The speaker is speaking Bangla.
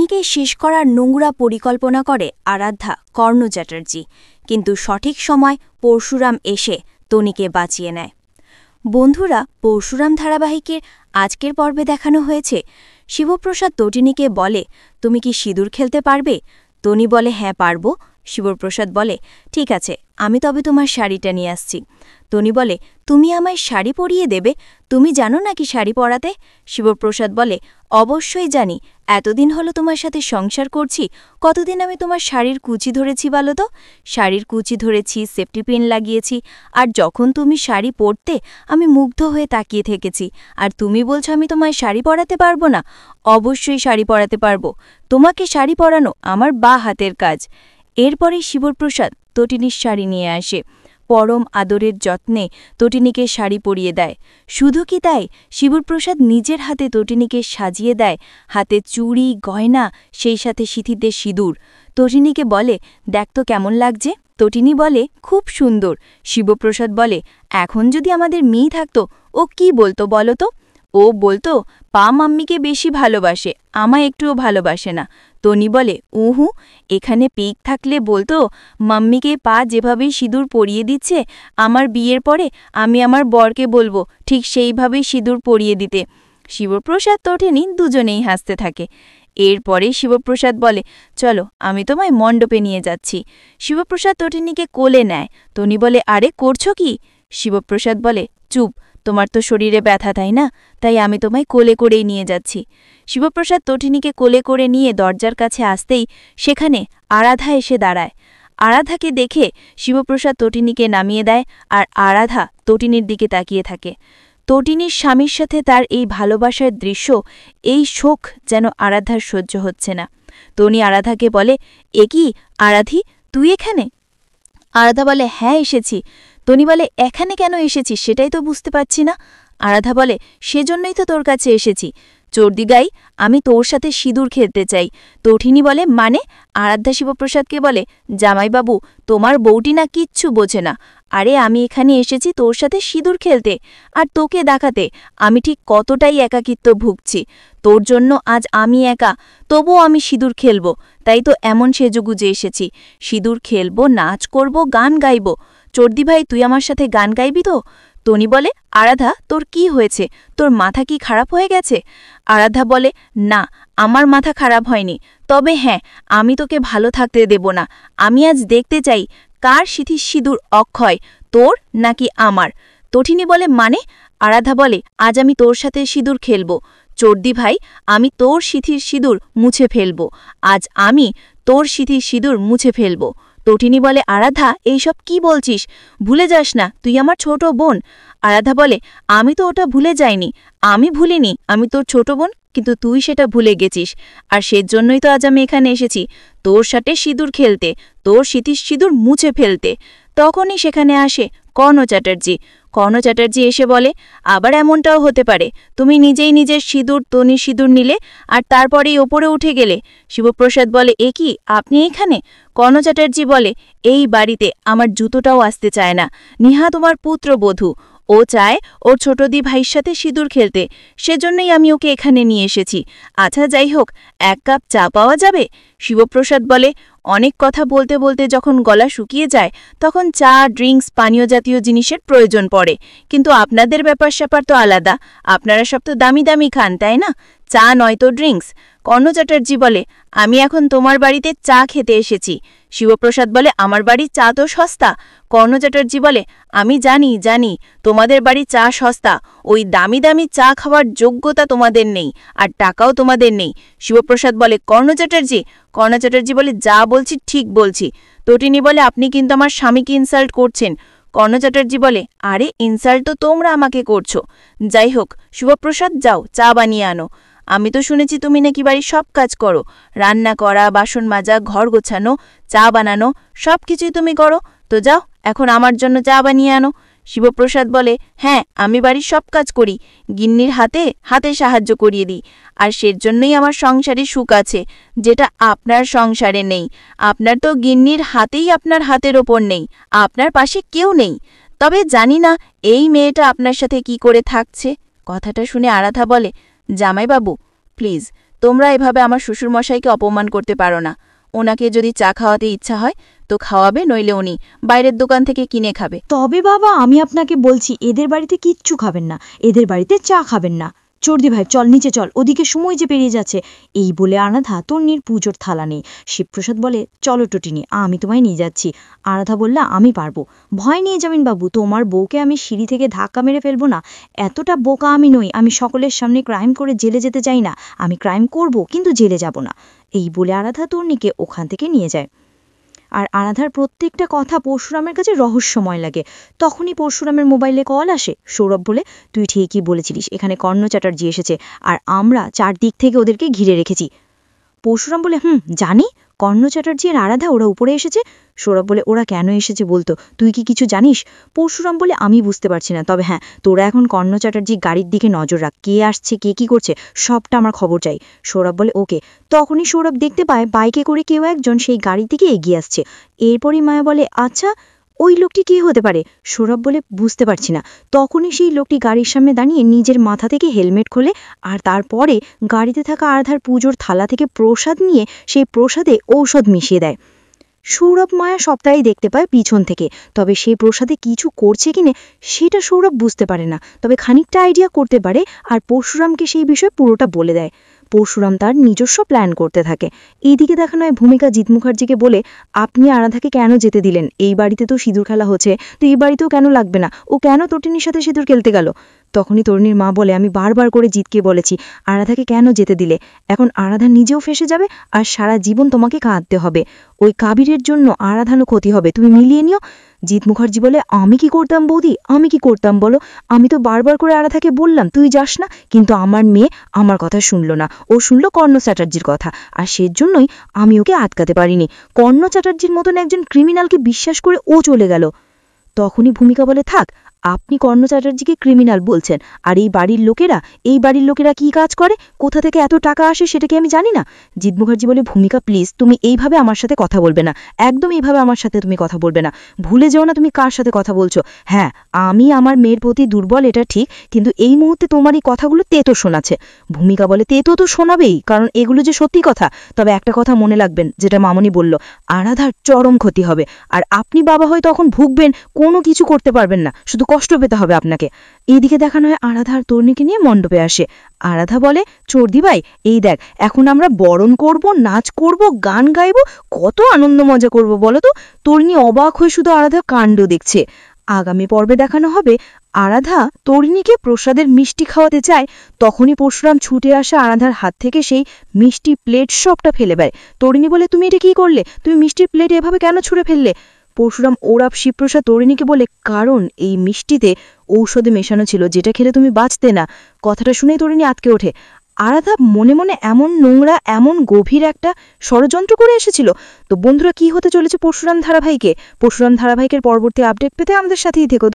টনিকে শেষ করার নোংরা পরিকল্পনা করে আরাধ্যা কর্ণ চ্যাটার্জি, কিন্তু সঠিক সময় পরশুরাম এসে টনিকে বাঁচিয়ে নেয়। বন্ধুরা, পরশুরাম ধারাবাহিকের আজকের পর্বে দেখানো হয়েছে শিবপ্রসাদ তটিনীকে বলে, তুমি কি সিঁদুর খেলতে পারবে? টনি বলে, হ্যাঁ পারব। শিবপ্রসাদ বলে, ঠিক আছে, আমি তবে তোমার শাড়িটা নিয়ে আসছি। টনি বলে, তুমি আমায় শাড়ি পরিয়ে দেবে? তুমি জানো নাকি শাড়ি পরাতে? শিবপ্রসাদ বলে, অবশ্যই জানি, এতদিন হলো তোমার সাথে সংসার করছি, কতদিন আমি তোমার শাড়ির কুচি ধরেছি বলো তো? শাড়ির কুচি ধরেছি, সেফটি পিন লাগিয়েছি, আর যখন তুমি শাড়ি পরতে আমি মুগ্ধ হয়ে তাকিয়ে থেকেছি, আর তুমি বলছো আমি তোমায় শাড়ি পরাতে পারবো না? অবশ্যই শাড়ি পরাতে পারবো, তোমাকে শাড়ি পরানো আমার বা হাতের কাজ। এরপরে শিবপ্রসাদ তটিনীর শাড়ি নিয়ে আসে, পরম আদরের যত্নে তটিনীকে শাড়ি পরিয়ে দেয়। শুধু কি তাই, শিবপ্রসাদ নিজের হাতে তটিনীকে সাজিয়ে দেয়, হাতে চুড়ি, গয়না, সেই সাথে সিঁথিতে সিঁদুর। তটিনীকে বলে, দেখ তো কেমন লাগছে? তটিনী বলে, খুব সুন্দর। শিবপ্রসাদ বলে, এখন যদি আমাদের মেয়ে থাকতো ও কি বলতো বলো তো? ও বলতো পা মাম্মিকে বেশি ভালোবাসে, আমায় একটুও ভালোবাসে না। টনি বলে, উহু, এখানে পিক থাকলে বলতো মাম্মিকে পা যেভাবেই সিঁদুর পরিয়ে দিচ্ছে, আমার বিয়ের পরে আমি আমার বরকে বলবো ঠিক সেইভাবেই সিঁদুর পরিয়ে দিতে। শিবপ্রসাদ তটিনী দুজনেই হাসতে থাকে। এরপরে শিবপ্রসাদ বলে, চলো আমি তোমায় মণ্ডপে নিয়ে যাচ্ছি। শিবপ্রসাদ তটিনীকে কোলে নেয়। টনি বলে, আরে করছো কি? শিবপ্রসাদ বলে, চুপ, তোমার তো শরীরে ব্যথা তাই না, তাই আমি তোমায় কোলে করেই নিয়ে যাচ্ছি। শিবপ্রসাদ তটিনীকে কোলে করে নিয়ে দরজার কাছে আসতেই সেখানে আরাধা এসে দাঁড়ায়। আরাধাকে দেখে শিবপ্রসাদ তটিনীকে নামিয়ে দেয়, আর আরাধা তটিনীর দিকে তাকিয়ে থাকে। তটিনীর স্বামীর সাথে তার এই ভালোবাসার দৃশ্য, এই শোক যেন আরাধার সহ্য হচ্ছে না। টনি আরাধাকে বলে, এ কি আরাধি, তুই এখানে? আরাধা বলে, হ্যাঁ এসেছি। টনি বলে, এখানে কেন এসেছিস সেটাই তো বুঝতে পারছি না। আরাধা বলে, সেজন্যই তো তোর কাছে এসেছি। চর্দিগাই, আমি তোর সাথে সিঁদুর খেলতে চাই। তটিনী বলে, মানে? আরাধ্যা শিবপ্রসাদকে বলে, জামাইবাবু, তোমার বউটি না কিচ্ছু বোঝে না। আরে আমি এখানে এসেছি তোর সাথে সিঁদুর খেলতে, আর তোকে দেখাতে আমি ঠিক কতটাই একাকিত্ব ভুগছি। তোর জন্য আজ আমি একা, তবুও আমি সিঁদুর খেলব, তাই তো এমন সেজগুজে এসেছি। সিঁদুর খেলব, নাচ করব, গান গাইব। চর্দি ভাই, তুই আমার সাথে গান গাইবি তো? টনি বলে, আরাধা, তোর কি হয়েছে? তোর মাথা কি খারাপ হয়ে গেছে? আরাধা বলে, না, আমার মাথা খারাপ হয়নি, তবে হ্যাঁ, আমি তোকে ভালো থাকতে দেব না। আমি আজ দেখতে চাই কার সিঁথির সিঁদুর অক্ষয়, তোর নাকি আমার? তটিনী বলে, মানে? আরাধা বলে, আজ আমি তোর সাথে সিঁদুর খেলব। চর্দি ভাই, আমি তোর সিঁথির সিঁদুর মুছে ফেলব। আজ আমি তোর সিঁথির সিঁদুর মুছে ফেলব। তটিনী বলে, আরাধা, এইসব কি বলছিস? ভুলে যাস না তুই আমার ছোট বোন। আরাধা বলে, আমি তো ওটা ভুলে যাইনি, আমি ভুলিনি আমি তোর ছোট বোন, কিন্তু তুই সেটা ভুলে গেছিস, আর সেজন্যই তো আজ আমি এখানে এসেছি তোর সাথে সিঁদুর খেলতে, তোর সিঁথির সিঁদুর মুছে ফেলতে। তখনই সেখানে আসে কর্ণ চ্যাটার্জি। কর্ণ চ্যাটার্জি এসে বলে, আবার এমনটাও হতে পারে তুমি নিজেই নিজের সিঁদুর টনির সিঁদুর নিলে, আর তারপরেই ওপরে উঠে গেলে। শিবপ্রসাদ বলে, এ কি, আপনি এখানে? কর্ণ চ্যাটার্জি বলে, এই বাড়িতে আমার জুতোটাও আসতে চায় না। নিহা তোমার পুত্রবধূ, ও চায় ওর ছোটদি ভাইয়ের সাথে সিঁদুর খেলতে, সেজন্যই আমি ওকে এখানে নিয়ে এসেছি। আচ্ছা যাই হোক, এক কাপ চা পাওয়া যাবে? শিবপ্রসাদ বলে, অনেক কথা বলতে বলতে যখন গলা শুকিয়ে যায় তখন চা, ড্রিঙ্কস, পানীয় জাতীয় জিনিসের প্রয়োজন পড়ে, কিন্তু আপনাদের ব্যাপার স্যাপার তো আলাদা, আপনারা সব তো দামি দামি খান তাই না? চা নয় তো ড্রিঙ্কস। কর্ণ চ্যাটার্জি বলে, আমি এখন তোমার বাড়িতে চা খেতে এসেছি। শিবপ্রসাদ বলে, আমার বাড়ির চা তো সস্তা। কর্ণ চ্যাটার্জি বলে, আমি জানি জানি তোমাদের বাড়ি চা সস্তা, ওই দামি দামি চা খাওয়ার যোগ্যতা তোমাদের নেই, আর টাকাও তোমাদের নেই। শিবপ্রসাদ বলে, কর্ণ চ্যাটার্জি? কর্ণ চ্যাটার্জি বলে, যা বলছি ঠিক বলছি। তটিনী বলে, আপনি কিন্তু আমার স্বামীকে ইনসাল্ট করছেন। কর্ণ চ্যাটার্জি বলে, আরে ইনসাল্ট তো তোমরা আমাকে করছো। যাই হোক, শিবপ্রসাদ, যাও চা বানিয়ে আনো। আমি তো শুনেছি তুমি নাকি বাড়ির সব কাজ করো, রান্না করা, বাসন মাজা, ঘর গোছানো, চা বানানো, সব কিছুই তুমি করো, তো যাও এখন আমার জন্য চা বানিয়ে আনো। শিবপ্রসাদ বলে, হ্যাঁ, আমি বাড়ির সব কাজ করি, গিন্নির হাতে হাতে সাহায্য করিয়ে দিই, আর সেজন্যই আমার সংসারে সুখ আছে, যেটা আপনার সংসারে নেই। আপনার তো গিন্নির হাতেই আপনার হাতের ওপর নেই, আপনার পাশে কেউ নেই। তবে জানি না এই মেয়েটা আপনার সাথে কি করে থাকছে। কথাটা শুনে আরাধা বলে, জামাইবাবু প্লিজ, তোমরা এভাবে আমার শ্বশুরমশাইকে অপমান করতে পারো না। ওনাকে যদি চা খাওয়াতে ইচ্ছা হয় তো খাওয়াবে, নইলে উনি বাইরের দোকান থেকে কিনে খাবে। তবে বাবা, আমি আপনাকে বলছি, এদের বাড়িতে কিচ্ছু খাবেন না, এদের বাড়িতে চা খাবেন না। চর্দি ভাই, চল নিচে চল, ওদিকে সময় যে পেরিয়ে যাচ্ছে। এই বলে আরাধা তন্নির পুজোর থালা নেই। শিবপ্রসাদ বলে, চলো টটিনি, আমি তোমায় নিয়ে যাচ্ছি। আরাধা বললা, আমি পারবো। ভয় নিয়ে যাবেন বাবু, তোমার বউকে আমি সিঁড়ি থেকে ধাক্কা মেরে ফেলবো না। এতটা বোকা আমি নই, আমি সকলের সামনে ক্রাইম করে জেলে যেতে চাই না। আমি ক্রাইম করব, কিন্তু জেলে যাব না। এই বলে আরাধা তন্নিকে ওখান থেকে নিয়ে যায়। আর আরাধার প্রত্যেকটা কথা পরশুরামের কাছে রহস্যময় লাগে। তখনই পরশুরামের মোবাইলে কল আসে। সৌরভ বলে, তুই ঠিকই বলেছিলিস, এখানে কর্ণ চ্যাটার্জি এসেছে, আর আমরা চারদিক থেকে ওদেরকে ঘিরে রেখেছি। পরশুরাম বলে, জানি। কর্ণ চ্যাটার্জি আর আরাধা ওরা উপরে এসেছে। সৌরভ বলে, ওরা কেন এসেছে বলতো, তুই কি কিছু জানিস? পরশুরাম বলে, আমি বুঝতে পারছি না, তবে হ্যাঁ, তোরা এখন কর্ণ চ্যাটার্জি গাড়ির দিকে নজর রাখ, কে আসছে কে কি করছে সবটা আমার খবর চাই। সৌরভ বলে, ওকে। তখনই সৌরভ দেখতে পায় বাইকে করে কেউ একজন সেই গাড়ির দিকে এগিয়ে আসছে। এরপরই মায়া বলে, আচ্ছা ওই লোকটি কি হতে পারে? সৌরভ বলে, বুঝতে পারছি না। তখনই সেই লোকটি গাড়ির সামনে দাঁড়িয়ে নিজের মাথা থেকে হেলমেট খোলে, আর তারপরে গাড়িতে থাকা আরাধার পুজোর থালা থেকে প্রসাদ নিয়ে সেই প্রসাদে ঔষধ মিশিয়ে দেয়। সৌরভ মায়া সবটাই দেখতে পায় পিছন থেকে, তবে সেই প্রসাদে কিছু করছে কিনে সেটা সৌরভ বুঝতে পারে না, তবে খানিকটা আইডিয়া করতে পারে, আর পরশুরামকে সেই বিষয়ে পুরোটা বলে দেয়। পরশুরাম তার নিজস্ব প্ল্যান করতে থাকে। এইদিকে দেখানো হয় ভূমিকা জিৎ মুখার্জিকে বলে, আপনি আরাধাকে কেন যেতে দিলেন? এই বাড়িতে তো সিঁদুর খেলা হচ্ছে, তো এই বাড়িতেও কেন লাগবে না? ও কেন তটিনীর সাথে সিঁদুর খেলতে গেল? তখনই তরুণীর মা বলে, আমি বারবার করে জিৎকে বলেছি আরাধাকে কেন যেতে দিলে, এখন আরাধা নিজেও ফেসে যাবে, আর সারা জীবন তোমাকে কাঁদতে হবে। ওই কাবিরের জন্য আরাধানও ক্ষতি হবে, তুমি মিলিয়ে নিও। জিৎ মুখার্জি বলে, আমি কি করতাম বৌদি, আমি কি করতাম বলো? আমি তো বারবার করে আরাধাকে বললাম তুই যাস না, কিন্তু আমার মেয়ে আমার কথা শুনলো না, ও শুনলো কর্ণ চ্যাটার্জির কথা, আর সেজন্যই আমি ওকে আটকাতে পারিনি। কর্ণ চ্যাটার্জির মতন একজন ক্রিমিনালকে বিশ্বাস করে ও চলে গেল। তখনই ভূমিকা বলে, থাক, আপনি কর্ণ চ্যাটার্জিকে ক্রিমিনাল বলছেন, আর এই বাড়ির লোকেরা কি কাজ করে, কোথা থেকে এত টাকা আসে সেটা কি আমি জানি না? জিৎ মুখার্জি বলে, ভূমিকা প্লিজ, তুমি এইভাবে আমার সাথে কথা বলবে না, একদম এইভাবে আমার সাথে তুমি কথা বলবে না। ভুলে যেও না তুমি কার সাথে কথা বলছো। হ্যাঁ, আমি আমার মেয়ের প্রতি দুর্বল, এটা ঠিক, কিন্তু এই মুহূর্তে তোমার এই কথাগুলো তেতো শোনাচ্ছে। ভূমিকা বলে, তেতো তো শোনাবেই, কারণ এগুলো যে সত্যি কথা। তবে একটা কথা মনে রাখবেন, যেটা মামনি বলল, আরাধার চরম ক্ষতি হবে, আর আপনি বাবা হয়ে তখন ভুগবেন, কোনো কিছু করতে পারবেন না, শুধু কষ্ট পেতে হবে আপনাকে। এইদিকে দেখানো হয় আরাধা আর তরুণীকে নিয়ে মণ্ডপে আসে। আরাধা বলে, চর্দি ভাই, এই দেখ, এখন আমরা বরণ করব, নাচ করব, গান গাইব, কত আনন্দ মজা করব বলো তো। তরুণী অবাক হয়ে শুধু আরাধার কাণ্ড দেখছে। আগামী পর্বে দেখানো হবে আরাধা তরুণীকে প্রসাদের মিষ্টি খাওয়াতে চায়, তখনই পরশুরাম ছুটে আসে আরাধার হাত থেকে সেই মিষ্টি প্লেট সবটা ফেলে দেয়। তরুণী বলে, তুমি এটা কি করলে? তুমি মিষ্টির প্লেট এভাবে কেন ছুঁড়ে ফেললে? পরশুরাম ওরাব শিবপ্রসাদ তরুণীকে বলে, কারণ এই মিষ্টিতে ঔষধে মেশানো ছিল, যেটা খেলে তুমি বাঁচতে না। কথাটা শুনেই তরুণী আটকে ওঠে। আরাধা মনে মনে এমন নোংরা, এমন গভীর একটা ষড়যন্ত্র করে এসেছিল। তো বন্ধুরা, কি হতে চলেছে পরশুরাম ধারাবাহিকের পরবর্তী আপডেট পেতে আমাদের সাথেই থেকো।